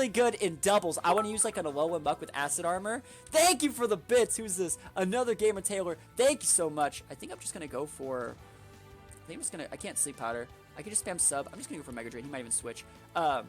good in doubles. I want to use like an Alolan Muck with Acid Armor. Thank you for the bits. Who's this? Another Gamer Taylor. Thank you so much. I think I'm just gonna go for. I can't Sleep Powder. I can just spam sub. I'm just gonna go for Mega Drain. He might even switch. But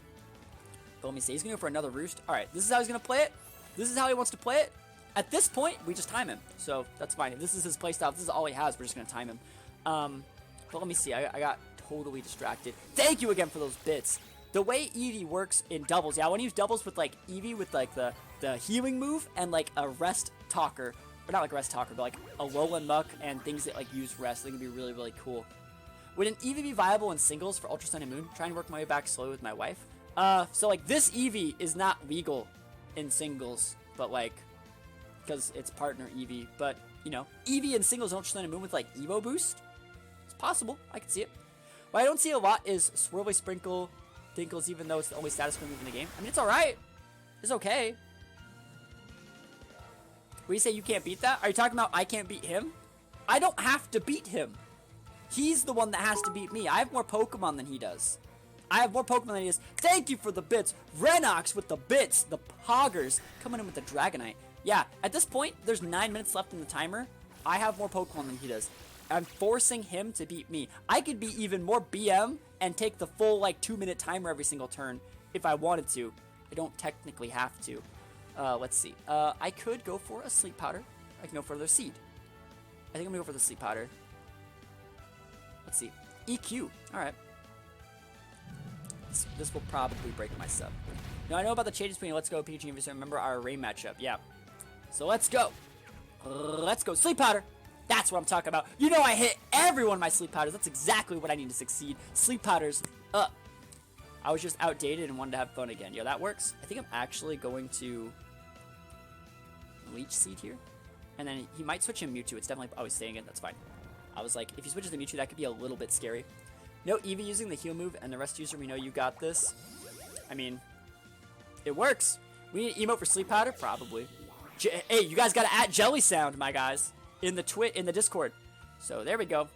let me see. He's gonna go for another Roost. All right. This is how he's gonna play it. This is how he wants to play it. At this point, we just time him. So that's fine. If this is his playstyle, this is all he has. We're just gonna time him. But let me see. I got totally distracted. Thank you again for those bits. The way Eevee works in doubles, yeah, I want to use doubles with like Eevee with like the healing move and like a Rest Talker, or not like Rest Talker, but like a Alolan Muck and things that like use Rest. I think it'd be really, really cool. Would an Eevee be viable in singles for Ultra Sun and Moon? Trying to work my way back slowly with my wife. So like this Eevee is not legal in singles, but like because it's partner Eevee. But you know, Eevee in singles and Ultra Sun and Moon with like Evo Boost, it's possible. I can see it. What I don't see a lot is Swirly Sprinkle Dinkles, even though it's the only status quo move in the game. I mean, it's alright. It's okay. What do you say, you can't beat that? Are you talking about I can't beat him? I don't have to beat him. He's the one that has to beat me. I have more Pokemon than he does. I have more Pokemon than he does. Thank you for the bits. Renox with the bits. The Poggers coming in with the Dragonite. Yeah, at this point, there's 9 minutes left in the timer. I have more Pokemon than he does. I'm forcing him to beat me. I could be even more BM and take the full like 2-minute timer every single turn if I wanted to. I don't technically have to. Let's see. I could go for a Sleep Powder. I can go for the Seed. I think I'm gonna go for the Sleep Powder. Let's see. EQ. All right. This will probably break my sub. Now I know about the changes between Let's Go, Pikachu, and Venusaur. Remember our rain matchup. Yeah. So let's go. Let's go. Sleep Powder. That's what I'm talking about. You know I hit every one of my Sleep Powders. That's exactly what I need to succeed. Sleep Powders up. I was just outdated and wanted to have fun again. Yo, that works. I think I'm actually going to Leech Seed here. And then he might switch in Mewtwo. It's definitely... Oh, he's staying in. That's fine. I was like, if he switches to Mewtwo, that could be a little bit scary. No Eevee using the heal move, and the rest user, we know you got this. I mean, it works. We need an emote for Sleep Powder? Probably. Hey, you guys got to add Jelly Sound, my guys. In the Discord. So there we go.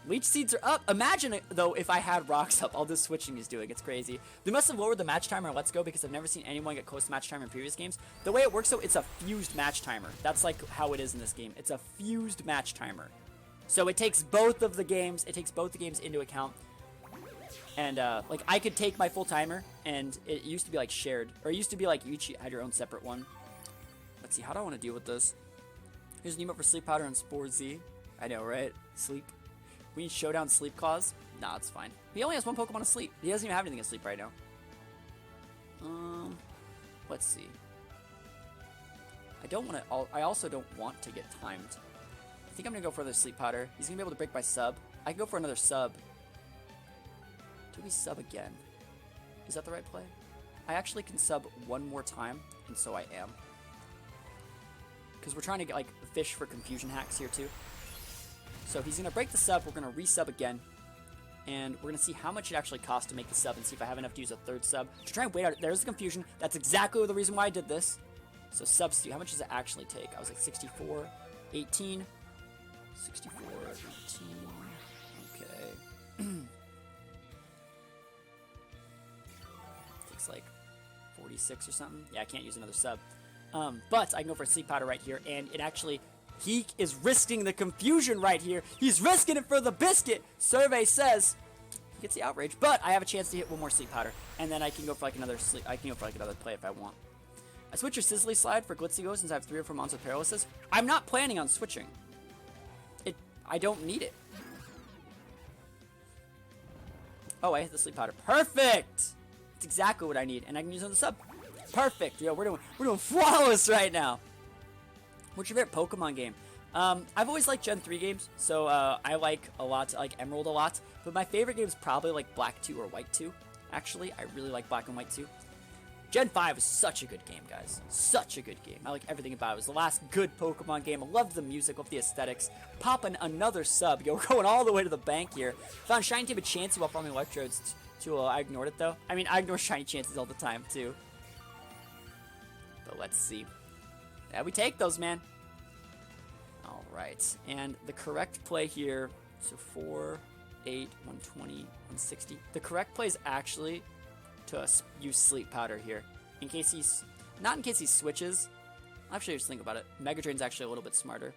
Leech Seeds are up. Imagine though if I had rocks up, all this switching he's doing. It's crazy. They must have lowered the match timer on Let's Go because I've never seen anyone get close to match timer in previous games. The way it works though, it's a fused match timer. That's like how it is in this game. It's a fused match timer. So it takes both of the games. It takes both the games into account. And like I could take my full timer, and it used to be like shared, or it used to be like you each had your own separate one. Let's see. How do I want to deal with this? Here's an emote for Sleep Powder and Spore Z. I know, right? Sleep. We need Showdown Sleep Claws? Nah, it's fine. He only has one Pokemon asleep. He doesn't even have anything asleep right now. Let's see. I also don't want to get timed. I think I'm gonna go for the Sleep Powder. He's gonna be able to break my sub. I can go for another sub. Do we sub again? Is that the right play? I actually can sub one more time, and so I am. Because we're trying to get, like, fish for confusion hacks here, too. So he's going to break the sub. We're going to resub again. And we're going to see how much it actually costs to make the sub and see if I have enough to use a third sub. To try and wait out. There's the confusion. That's exactly the reason why I did this. So substitute. How much does it actually take? I was like 64, 18. 64, 18. Okay. Takes like 46 or something. Yeah, I can't use another sub. But I can go for a Sleep Powder right here, and it actually, he is risking the confusion right here. He's risking it for the biscuit. Survey says he gets the outrage, but I have a chance to hit one more Sleep Powder, and then I can go for like another play if I want. I switch your Sizzly Slide for Glitzy Go since I have 3 or 4 monsters with paralysis. I'm not planning on switching. I don't need it. Oh, I hit the Sleep Powder. Perfect! That's exactly what I need, and I can use it on the sub. Perfect. Yo, we're doing flawless right now. What's your favorite Pokemon game? I've always liked Gen 3 games, so I like Emerald a lot. But my favorite game is probably like Black 2 or White 2. Actually, I really like Black and White 2. Gen 5 is such a good game, guys. Such a good game. I like everything about it. It was the last good Pokemon game. I loved the music, loved the aesthetics. Popping another sub. Yo, we're going all the way to the bank here. Found Shiny Type of Chansey while farming Electrodes. I ignored it, though. I mean, I ignore Shiny Chances all the time, too. But let's see. Yeah, we take those, man. Alright. And the correct play here, so 4, 8, 120, 160. The correct play is actually to use Sleep Powder here. In case he's... Not in case he switches. Actually, just think about it. Mega Drain's actually a little bit smarter.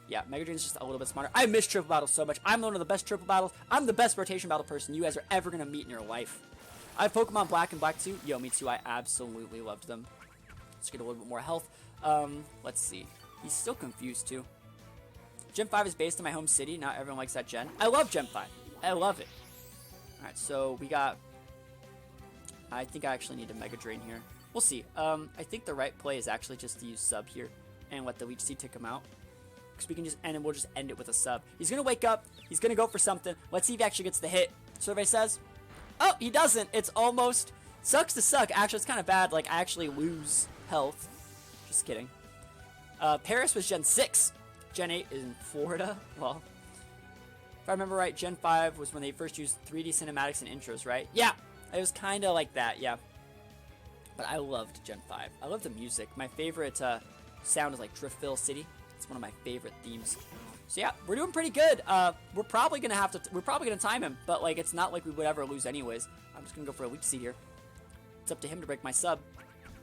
Yeah, Mega Drain's just a little bit smarter. I miss triple battles so much. I'm one of the best triple battles. I'm the best rotation battle person you guys are ever going to meet in your life. I have Pokemon Black and Black 2. Yo, me too. I absolutely loved them. Let's get a little bit more health. Let's see. He's still confused, too. Gen 5 is based in my home city. Not everyone likes that gen. I love Gen 5. I love it. Alright, so we got... I think I actually need a Mega Drain here. We'll see. I think the right play is actually just to use sub here and let the Leech Seed take him out. Because we can just end, and we'll just end it with a sub. He's going to wake up. He's going to go for something. Let's see if he actually gets the hit. Survey says, oh, he doesn't. It's almost... Sucks to suck. Actually, it's kind of bad. Like, I actually lose health. Just kidding. Paris was Gen 6. Gen 8 is in Florida. Well, if I remember right, Gen 5 was when they first used 3D cinematics and intros, right? Yeah, it was kind of like that, yeah. But I loved Gen 5. I loved the music. My favorite sound is like Driftville City. It's one of my favorite themes. So yeah, we're doing pretty good. We're probably gonna time him, but like it's not like we would ever lose anyways. I'm just gonna go for a Leech Seed here. It's up to him to break my sub.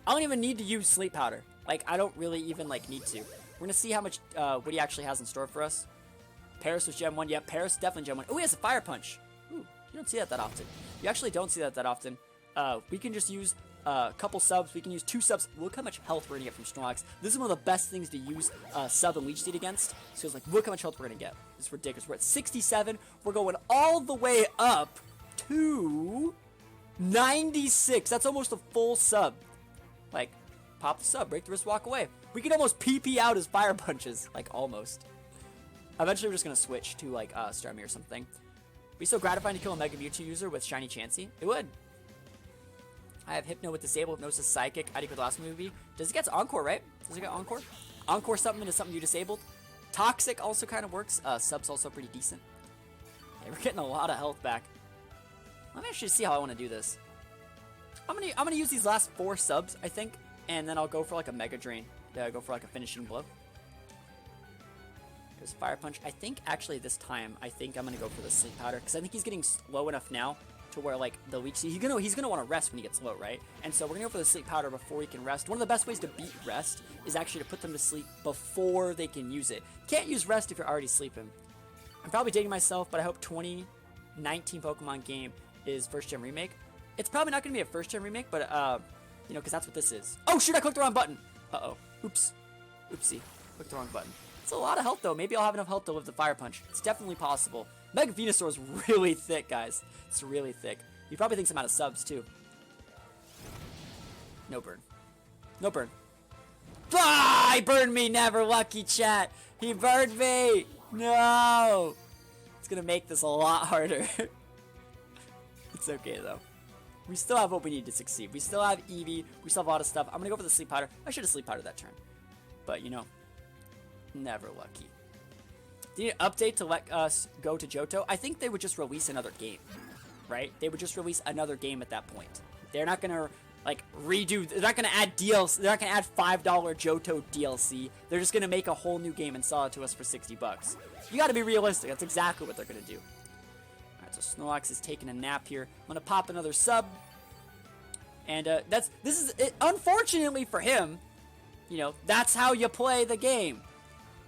I don't even need to use Sleep Powder. Like I don't really even like need to. We're gonna see how much what he actually has in store for us. Paris was Gen 1. Yep, Paris definitely Gen 1. Oh, he has a Fire Punch. Ooh, you don't see that often. You actually don't see that often. We can just use a couple subs. We can use 2 subs. Look how much health we're gonna get from Snorlax. This is one of the best things to use sub and Leech Seed against. So it's like, look how much health we're gonna get. It's ridiculous. We're at 67. We're going all the way up to 96. That's almost a full sub. Like, pop the sub, break the wrist, walk away. We can almost PP out his Fire Punches. Like, almost. Eventually, we're just gonna switch to, like, Starme or something. Be so gratifying to kill a Mega Mewtwo user with Shiny Chansey. It would. I have Hypno with Disable, Hypnosis Psychic, ID with the last movie. Does it get Encore, right? Does it get Encore? Encore something into something you disabled. Toxic also kind of works. Sub's also pretty decent. Okay, we're getting a lot of health back. Let me actually see how I want to do this. I'm gonna use these last 4 subs, I think, and then I'll go for like a Mega Drain. Go for like a finishing blow. There's Fire Punch. I think actually this time, I think I'm gonna go for the Sleep Powder because I think he's getting slow enough now to where like the Leech Seed, he's gonna want to rest when he gets low, right? And so we're gonna go for the Sleep Powder before he can rest. One of the best ways to beat rest is actually to put them to sleep before they can use it. Can't use rest if you're already sleeping. I'm probably dating myself, but I hope 2019 Pokemon game is first gen remake. It's probably not gonna be a first gen remake, but you know, because that's what this is. Oh shoot! I clicked the wrong button. Uh-oh. Oops. Oopsie. Clicked the wrong button. It's a lot of health though. Maybe I'll have enough health to live the Fire Punch. It's definitely possible. Mega Venusaur is really thick, guys. It's really thick. He probably thinks I'm out of subs too. No burn. No burn. Ah! He burned me. Never lucky, chat. He burned me. No. It's gonna make this a lot harder. It's okay though. We still have what we need to succeed. We still have Eevee. We still have a lot of stuff. I'm gonna go for the Sleep Powder. I should have Sleep Powder that turn. But, you know, never lucky. Do you need an update to let us go to Johto? I think they would just release another game, right? They would just release another game at that point. They're not gonna, like, redo... They're not gonna add DLC. They're not gonna add $5 Johto DLC. They're just gonna make a whole new game and sell it to us for 60 bucks. You gotta be realistic. That's exactly what they're gonna do. Alright, so Snorlax is taking a nap here. I'm gonna pop another sub. And unfortunately for him, you know, that's how you play the game.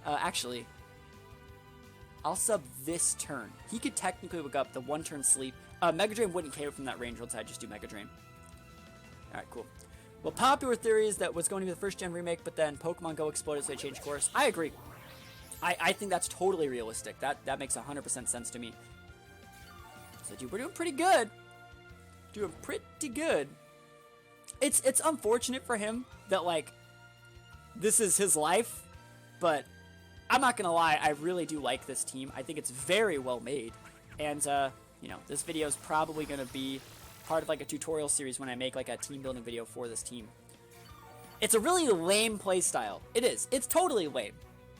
Actually, I'll sub this turn. He could technically wake up the 1-turn sleep. Mega Drain wouldn't KO from that range once I just do Mega Drain. Alright, cool. Well, popular theory is that was going to be the first gen remake, but then Pokemon Go exploded, so they changed course. I agree. I think that's totally realistic. That makes 100% sense to me. So, dude, we're doing pretty good. Doing pretty good. It's unfortunate for him that, like, this is his life, but I'm not gonna lie, I really do like this team. I think it's very well made, and you know, this video is probably gonna be part of like a tutorial series when I make like a team building video for this team. It's a really lame play style. It is. It's totally lame,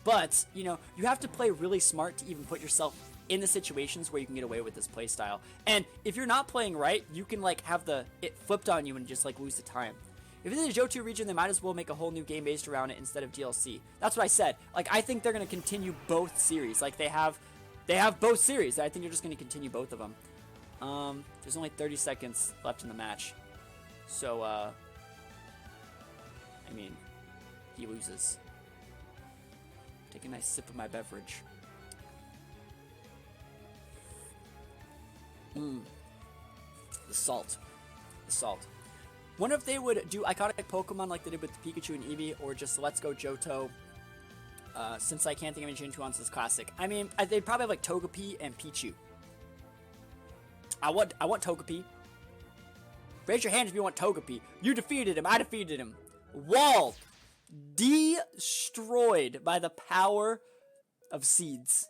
but you know, you have to play really smart to even put yourself in the situations where you can get away with this play style. And if you're not playing right, you can like have it flipped on you and just like lose the time. If it's a Johto region, they might as well make a whole new game based around it instead of DLC. That's what I said. Like, I think they're going to continue both series. Like, they have both series. I think they're just going to continue both of them. There's only 30 seconds left in the match. So, I mean, he loses. Take a nice sip of my beverage. The salt. The salt. Wonder if they would do iconic Pokemon like they did with Pikachu and Eevee, or just Let's Go Johto, since I can't think of any Gen 2 on this classic. I mean, they'd probably have like Togepi and Pichu. I want Togepi. Raise your hand if you want Togepi. You defeated him. I defeated him. Wall destroyed by the power of seeds.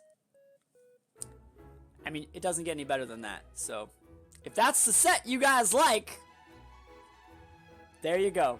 I mean, it doesn't get any better than that. So, if that's the set you guys like, there you go.